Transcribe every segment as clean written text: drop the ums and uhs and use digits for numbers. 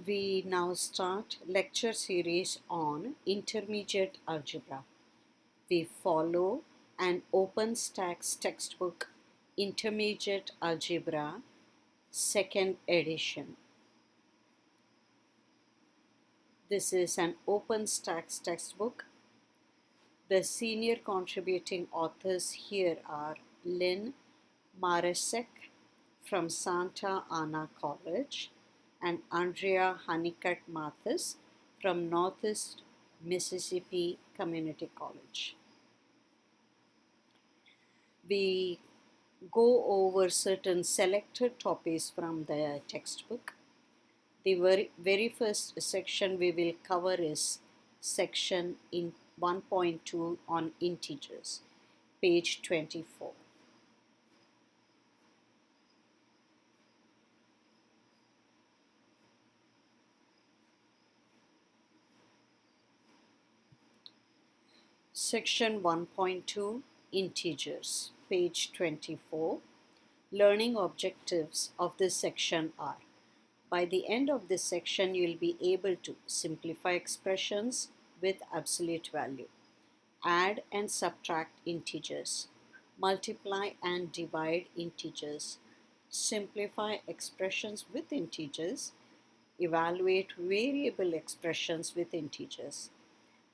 We now start lecture series on intermediate algebra. We follow an OpenStax textbook, Intermediate Algebra, second edition. This is an OpenStax textbook. The senior contributing authors here are Lynn Maresek from Santa Ana College and Andrea Honeycutt Mathis from Northeast Mississippi Community College. We go over certain selected topics from the textbook. The very first section we will cover is section in 1.2 on integers, page 24. Section 1.2 Integers, page 24. Learning objectives of this section are: by the end of this section, you will be able to simplify expressions with absolute value, add and subtract integers, multiply and divide integers, simplify expressions with integers, evaluate variable expressions with integers,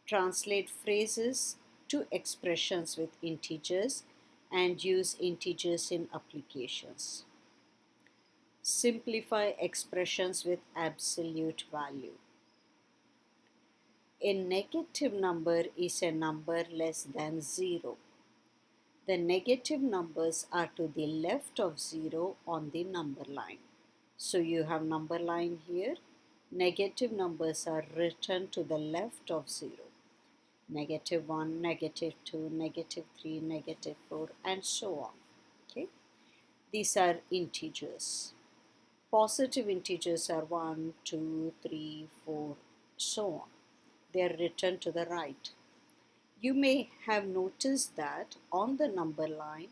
translate phrases to expressions with integers, and use integers in applications. Simplify expressions with absolute value. A negative number is a number less than 0. The negative numbers are to the left of 0 on the number line. So you have number line here. Negative numbers are written to the left of 0. -1, -2, -3, -4, and so on. Okay? These are integers. Positive integers are 1, 2, 3, 4, so on. They are written to the right. You may have noticed that on the number line,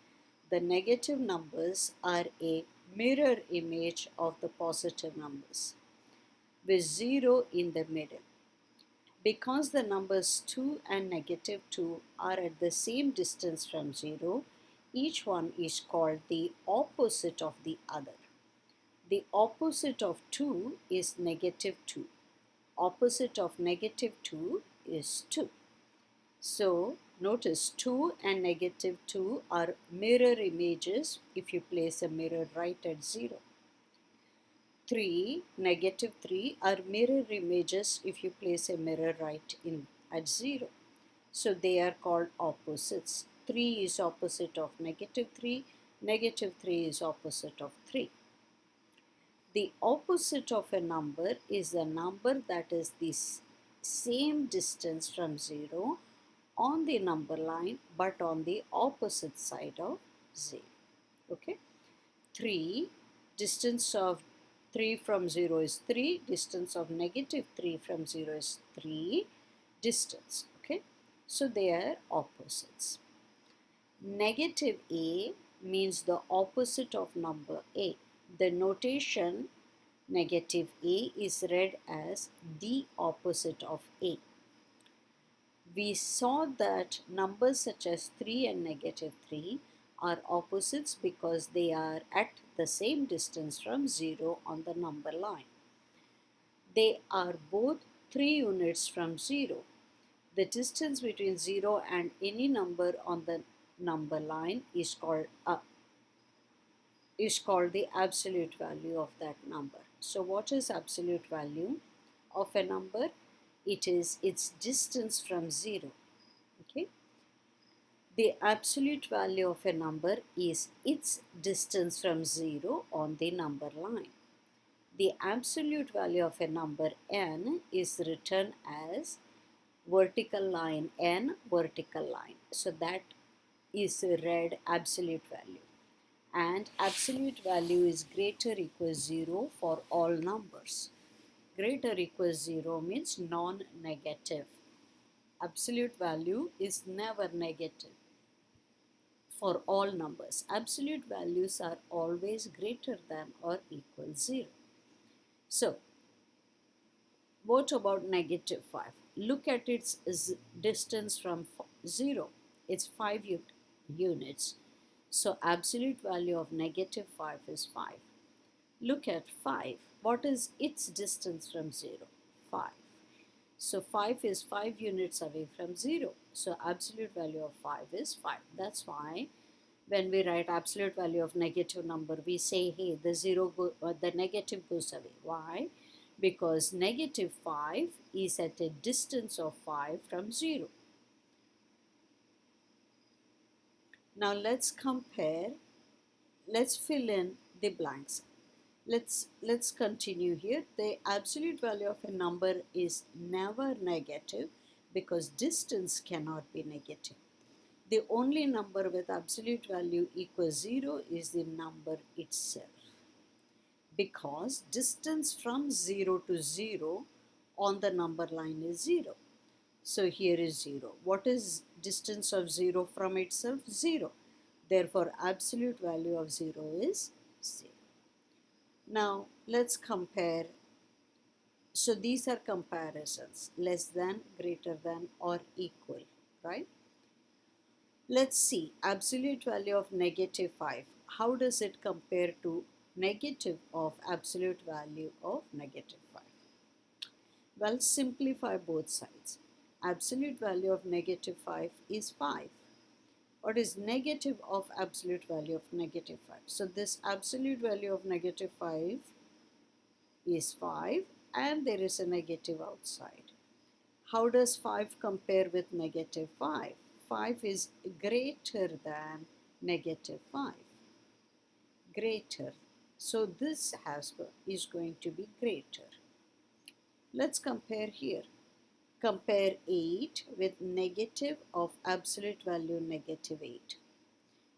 the negative numbers are a mirror image of the positive numbers, with 0 in the middle. Because the numbers 2 and -2 are at the same distance from 0, each one is called the opposite of the other. The opposite of 2 is -2. Opposite of -2 is 2. So notice 2 and -2 are mirror images if you place a mirror right at 0. 3, -3 are mirror images if you place a mirror right in at 0. So they are called opposites. 3 is opposite of -3, -3 is opposite of 3. The opposite of a number is a number that is the same distance from 0 on the number line but on the opposite side of 0. Okay? 3, distance of 3 from 0 is 3, distance of -3 from 0 is 3 distance. Okay? So they are opposites. -A means the opposite of number A. The notation -A is read as the opposite of A. We saw that numbers such as 3 and -3 are opposites because they are at the same distance from 0 on the number line. They are both 3 units from 0. The distance between 0 and any number on the number line is called the absolute value of that number. So what is absolute value of a number? It is its distance from 0. Okay? The absolute value of a number is its distance from 0 on the number line. The absolute value of a number n is written as vertical line n vertical line. So that is read absolute value. And absolute value is greater equals 0 for all numbers. Greater equals 0 means non-negative. Absolute value is never negative for all numbers. Absolute values are always greater than or equal 0. So, What about negative 5? Look at its distance from 0. It's 5 units. So absolute value of negative 5 is 5. Look at 5. What is its distance from 0? 5. So 5 is 5 units away from 0. So absolute value of 5 is 5. That's why when we write absolute value of negative number, we say, hey, the negative goes away. Why? Because negative 5 is at a distance of 5 from 0. Now let's compare, let's fill in the blanks. Let's continue here. The absolute value of a number is never negative because distance cannot be negative. The only number with absolute value equals 0 is the number itself, because distance from 0 to 0 on the number line is 0. So here is 0. What is distance of 0 from itself? 0. Therefore, absolute value of 0 is 0. Now, let's compare. So these are comparisons, less than, greater than, or equal, right? Let's see, absolute value of negative 5. How does it compare to negative of absolute value of negative 5? Well, simplify both sides. Absolute value of negative 5 is 5. What is negative of absolute value of negative 5? So this absolute value of negative 5 is 5 and there is a negative outside. How does 5 compare with negative 5? 5 is greater than negative 5. Greater. So this is going to be greater. Let's compare here. Compare 8 with negative of absolute value negative 8.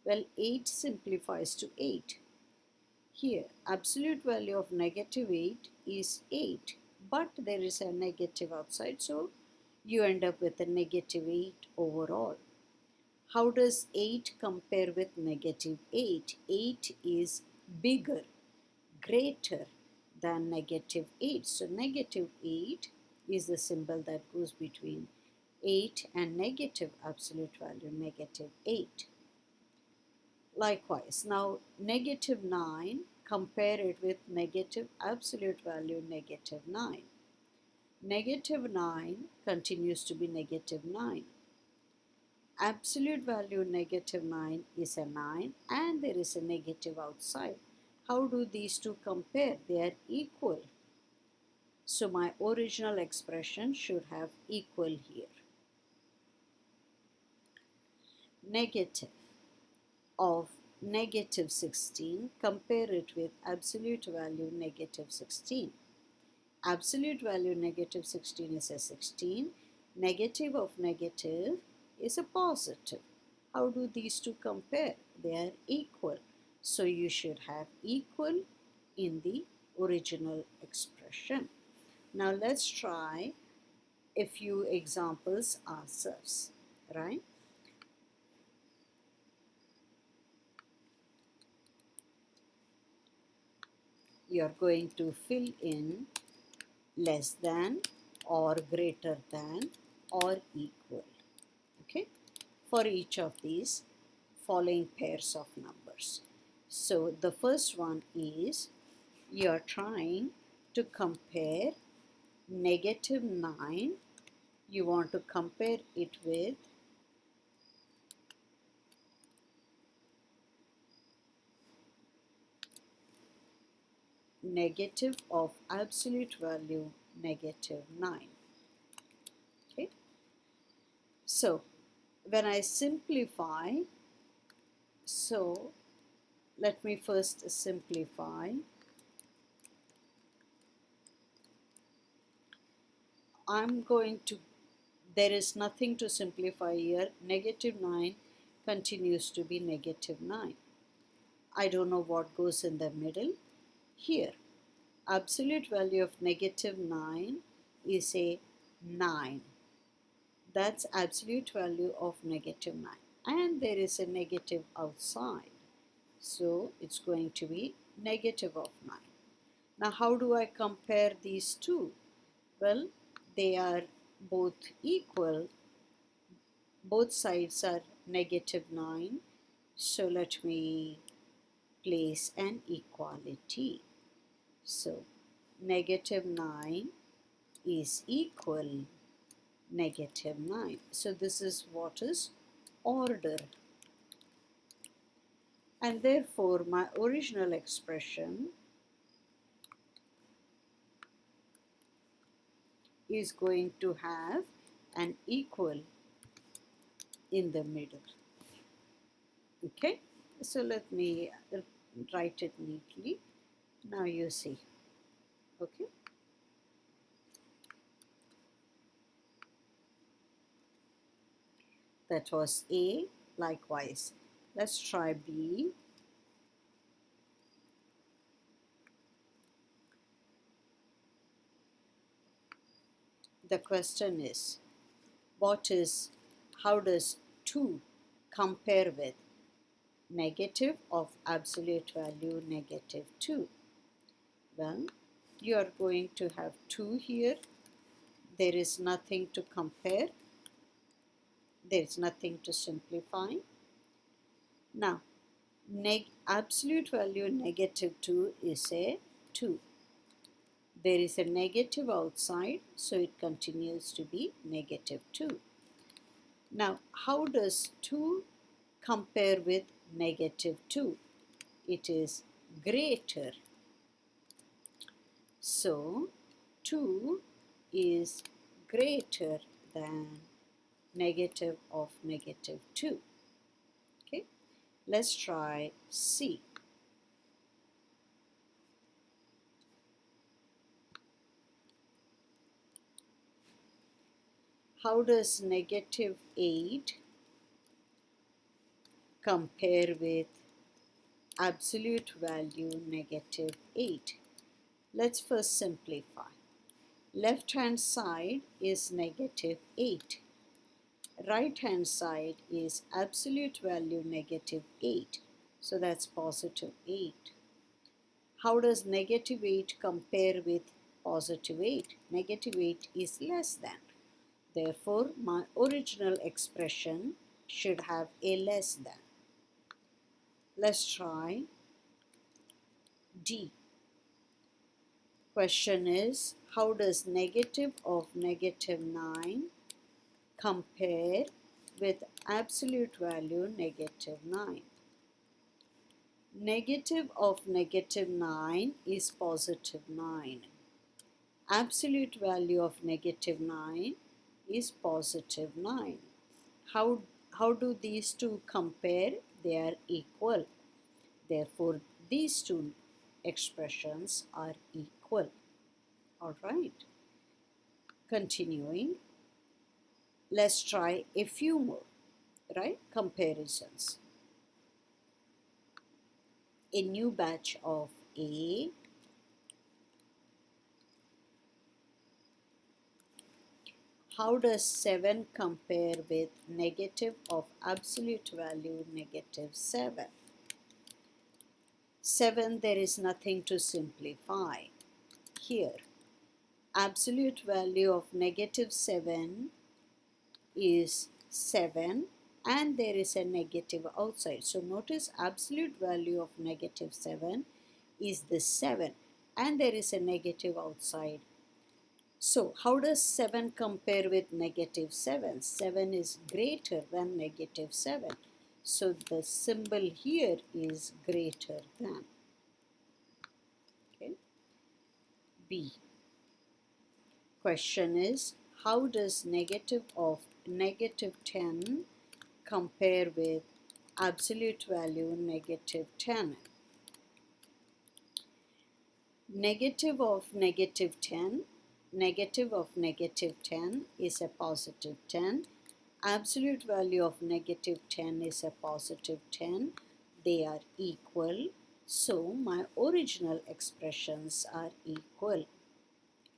Well, 8 simplifies to 8. Here, absolute value of negative 8 is 8, but there is a negative outside, so you end up with a negative 8 overall. How does 8 compare with negative 8? 8 is bigger, greater than negative 8. So negative 8 is the symbol that goes between 8 and negative absolute value negative 8. Likewise, now negative 9, compare it with negative absolute value negative 9. Negative 9 continues to be negative 9. Absolute value negative 9 is a 9 and there is a negative outside. How do these two compare? They are equal. So my original expression should have equal here. Negative of negative 16, compare it with absolute value negative 16. Absolute value negative 16 is a 16. Negative of negative is a positive. How do these two compare? They are equal. So you should have equal in the original expression. Now let's try a few examples ourselves, right? You're going to fill in less than or greater than or equal, okay, for each of these following pairs of numbers. So the first one is you're trying to compare negative 9. You want to compare it with negative of absolute value negative 9. Okay, so when I simplify, so let me first simplify. I'm going to, there is nothing to simplify here. Negative 9 continues to be negative 9. I don't know what goes in the middle. Here, absolute value of negative 9 is a 9. That's absolute value of negative 9. And there is a negative outside. So it's going to be negative of 9. Now how do I compare these two? Well, they are both equal. Both sides are -9. So let me place an equality. So -9 is equal -9. So this is what is order. And therefore my original expression is going to have an equal in the middle. Okay, so let me write it neatly. Now you see. Okay, that was A. Likewise, let's try B. The question is, how does 2 compare with negative of absolute value -2? Well, you are going to have 2 here. There is nothing to compare. There is nothing to simplify. Now, absolute value -2 is a 2. There is a negative outside, so it continues to be -2. Now, how does 2 compare with -2? It is greater. So, 2 is greater than negative of -2. Okay, let's try C. How does -8 compare with absolute value -8? Let's first simplify. Left hand side is -8. Right hand side is absolute value -8. So that's +8. How does -8 compare with +8? -8 is less than. Therefore, my original expression should have a less than. Let's try D. Question is, how does negative of -9 compare with absolute value -9? Negative of -9 is +9. Absolute value of -9 is +9. How do these two compare? They are equal. Therefore, these two expressions are equal. All right. Continuing, let's try a few more, right? Comparisons. A new batch of A, how does 7 compare with negative of absolute value -7? 7, there is nothing to simplify. Here, absolute value of -7 is 7 and there is a negative outside. So notice absolute value of -7 is the 7 and there is a negative outside. So how does 7 compare with -7? 7 is greater than -7. So the symbol here is greater than. Okay. B. Question is, how does negative of -10 compare with absolute value -10? Negative of -10, negative of -10 is a +10. Absolute value of -10 is a +10. They are equal. So my original expressions are equal.